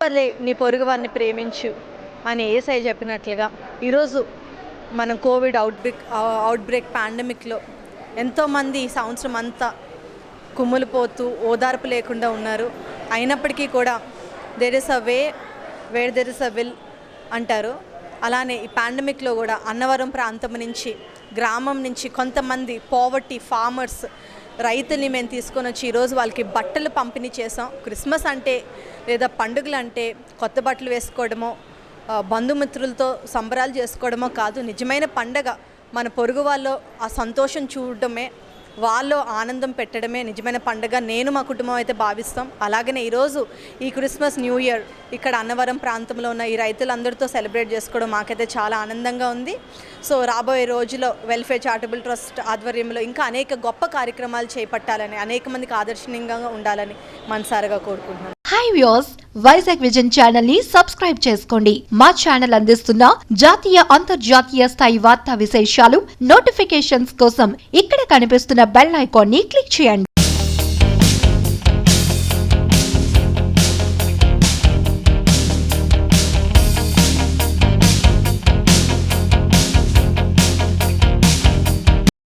వల్లే నీ పొరుగు వారిని ప్రేమించు అని యేసయ్య చెప్పినట్లుగా ఈరోజు మనం కోవిడ్ అవుట్బ్రేక్ పాండమిక్లో ఎంతోమంది ఈ సంవత్సరం అంతా కుమ్ములిపోతూ ఓదార్పు లేకుండా ఉన్నారు. అయినప్పటికీ కూడా there is a way where there is a will అంటారు. అలానే ఈ పాండమిక్లో కూడా అన్నవరం ప్రాంతం నుంచి, గ్రామం నుంచి కొంతమంది పావర్టీ ఫార్మర్స్ రైతుల్ని మేము తీసుకొని వచ్చి ఈరోజు వాళ్ళకి బట్టలు పంపిణీ చేసాం. క్రిస్మస్ అంటే లేదా పండుగలు అంటే కొత్త బట్టలు వేసుకోవడమో, బంధుమిత్రులతో సంబరాలు చేసుకోవడమో కాదు. నిజమైన పండగ మన పొరుగు వాళ్ళు ఆ సంతోషం చూడడమే, వాళ్ళు ఆనందం పెట్టడమే నిజమైన పండుగ నేను మా కుటుంబం అయితే భావిస్తాం. అలాగనే ఈరోజు ఈ క్రిస్మస్ న్యూ ఇయర్ ఇక్కడ అన్నవరం ప్రాంతంలో ఉన్న ఈ రైతులందరితో సెలబ్రేట్ చేసుకోవడం మాకైతే చాలా ఆనందంగా ఉంది. సో రాబోయే రోజుల్లో వెల్ఫేర్ చారిటబుల్ ట్రస్ట్ ఆధ్వర్యంలో ఇంకా అనేక గొప్ప కార్యక్రమాలు చేపట్టాలని, అనేక మందికి ఆదర్శనీయంగా ఉండాలని మనసారిగా కోరుకుంటున్నాను. Hi viewers, Vizag vision channel ని సబ్స్క్రైబ్ చేసుకోండి. మా ఛానల్ అందిస్తున్న జాతీయ అంతర్జాతీయ స్థాయి వార్తా విశేషాలు నోటిఫికేషన్స్ కోసం ఇక్కడ కనిపిస్తున్న బెల్ ఐకాన్ ని క్లిక్ చేయండి.